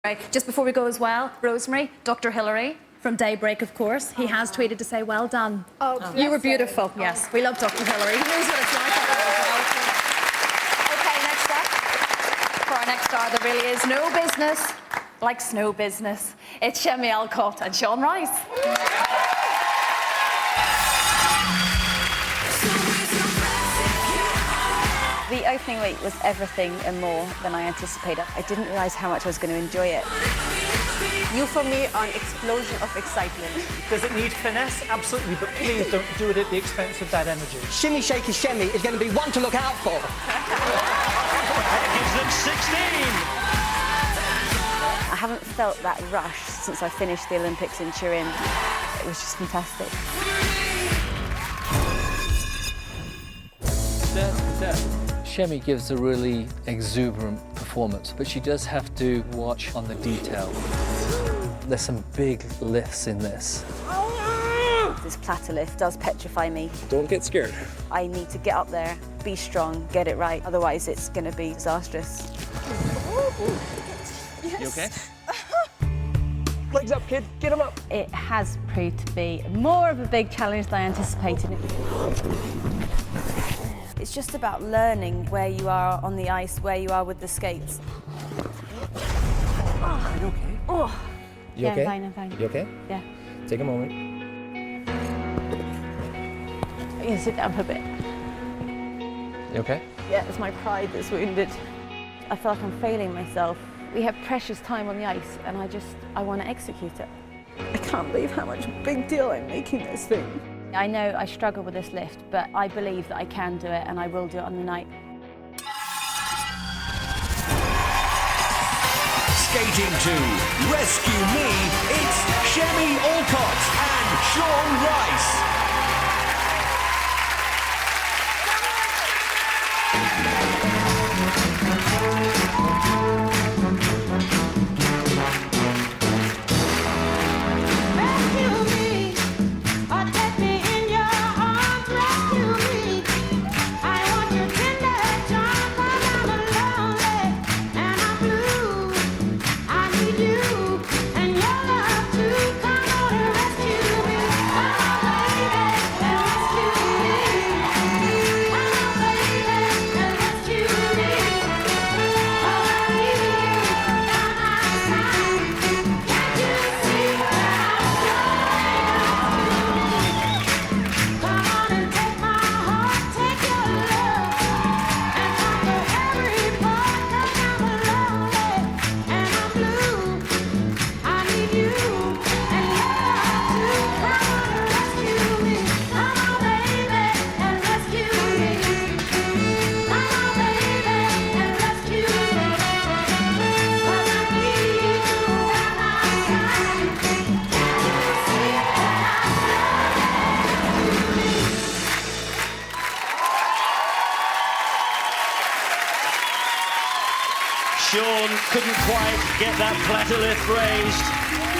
Right, just before we go as well, Rosemary, Dr. Hillary from Daybreak, of course, he has tweeted to say, well done. Oh, you were beautiful. Yes, we love Dr. Hillary. He knows what it's like. Okay, next up, for our next star, there really is no business like snow business. It's Chemmy, Alcott and Sean Rice. The opening week was everything and more than I anticipated. I didn't realise how much I was going to enjoy it. You, for me, are an explosion of excitement. Does it need finesse? Absolutely, but please don't do it at the expense of that energy. Shimmy Shaky Chemmy is going to be one to look out for. That gives them 16. I haven't felt that rush since I finished the Olympics in Turin. It was just fantastic. Chemmy gives a really exuberant performance, but she does have to watch on the detail. There's some big lifts in this. This platter lift does petrify me. Don't get scared. I need to get up there, be strong, get it right, otherwise it's going to be disastrous. Yes. You okay? Legs up, kid. Get them up. It has proved to be more of a big challenge than I anticipated. It's just about learning where you are on the ice, where you are with the skates. Are you okay? Oh. You Yeah, okay? I'm fine. You okay? Yeah. Take a moment. I'm going to sit down for a bit. You okay? Yeah, it's my pride that's wounded. I feel like I'm failing myself. We have precious time on the ice and I want to execute it. I can't believe how much big deal I'm making this thing. I know I struggle with this lift, but I believe that I can do it and I will do it on the night. Skating to rescue me, it's Chemmy, Alcott and Sean Rice. Sean couldn't quite get that platter lift raised,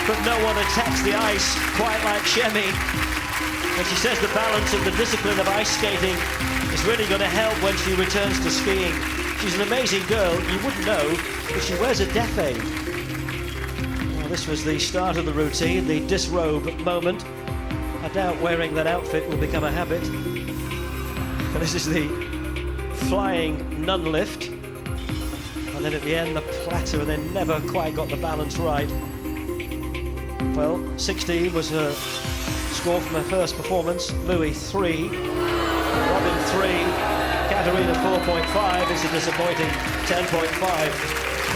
but no one attacks the ice quite like Chemmy. And she says the balance and the discipline of ice skating is really going to help when she returns to skiing. She's an amazing girl. You wouldn't know, but she wears a death aid. Well, this was the start of the routine, the disrobe moment. I doubt wearing that outfit will become a habit. And this is the flying nun lift. And then at the end, the platter, and they never quite got the balance right. Well, 16 was her score from her first performance. Louis, 3. Robin, 3. Katerina, 4.5. It's a disappointing 10.5.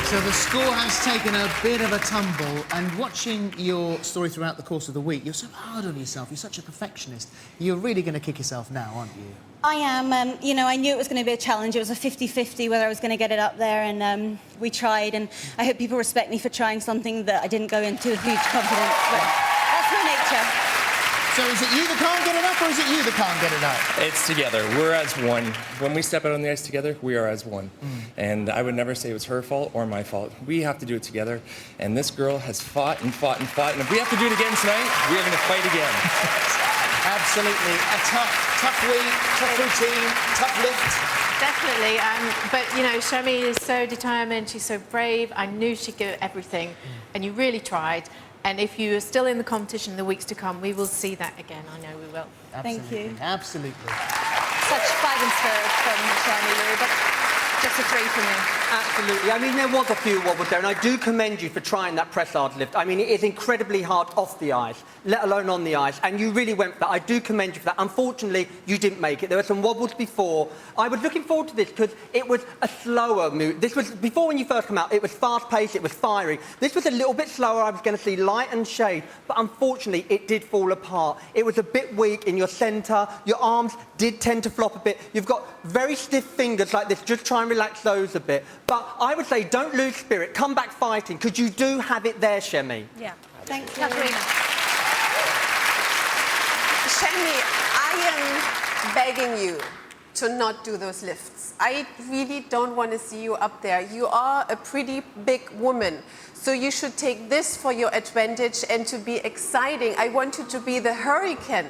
So the score has taken a bit of a tumble, and watching your story throughout the course of the week, you're so hard on yourself, you're such a perfectionist. You're really going to kick yourself now, aren't you? I am. You know, I knew it was going to be a challenge. It was a 50-50 whether I was going to get it up there, and we tried, and I hope people respect me for trying something that I didn't go into with huge confidence, but that's my nature. So is it you that can't get it up, or is it you that can't get it up? It's together. We're as one. When we step out on the ice together, we are as one. And I would never say it was her fault or my fault. We have to do it together. And this girl has fought and fought and fought. And if we have to do it again tonight, we are going to fight again. Absolutely. A tough week, tough routine, tough lift. Definitely, but you know, Chemmy is so determined, she's so brave. I knew she'd give it everything, and you really tried. And if you are still in the competition in the weeks to come, we will see that again. I know we will. Thank you. Absolutely. Such fighting spirit from Chemmy, Lou, but just a 3 from you. Absolutely. I mean, there was a few wobbles there, and I do commend you for trying that press-hard lift. I mean, it is incredibly hard off the ice, let alone on the ice, and you really went for that. I do commend you for that. Unfortunately, you didn't make it. There were some wobbles before. I was looking forward to this because it was a slower move. This was, before when you first come out, it was fast-paced, it was fiery. This was a little bit slower. I was going to see light and shade, but unfortunately, it did fall apart. It was a bit weak in your centre. Your arms did tend to flop a bit. You've got very stiff fingers like this. Just try and relax those a bit. But I would say don't lose spirit. Come back fighting, because you do have it there, Chemmy. Yeah. Thank you. Katarina. Chemmy, I am begging you to not do those lifts. I really don't want to see you up there. You are a pretty big woman, so you should take this for your advantage and to be exciting. I want you to be the hurricane.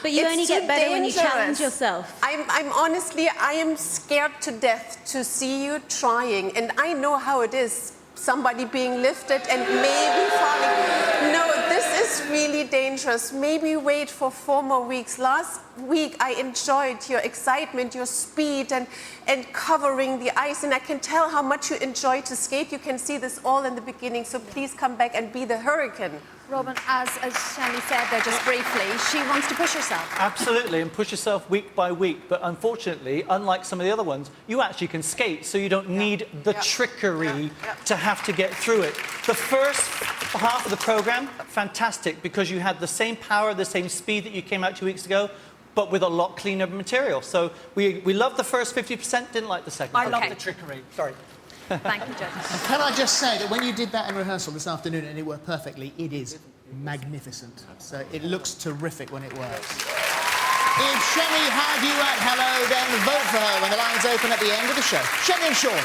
But you only get better when you challenge yourself. I'm honestly, I am scared to death to see you trying, and I know how it is, somebody being lifted and maybe falling. No, this is really dangerous. Maybe wait for 4 more weeks. Last week, I enjoyed your excitement, your speed, and covering the ice, and I can tell how much you enjoy to skate. You can see this all in the beginning, so please come back and be the hurricane. Robin, as Chemmy said there just briefly, she wants to push herself. Absolutely, and push yourself week by week. But unfortunately, unlike some of the other ones, you actually can skate, so you don't need the trickery to have to get through it. The first half of the programme, fantastic, because you had the same power, the same speed that you came out 2 weeks ago, but with a lot cleaner material. So we loved the first 50%, didn't like the second. I love the trickery. Sorry. Thank you, judges. Can I just say that when you did that in rehearsal this afternoon and it worked perfectly, it is magnificent. So it looks terrific when it works. If Chemmy had you at hello, then vote for her when the lines open at the end of the show. Chemmy and Sean.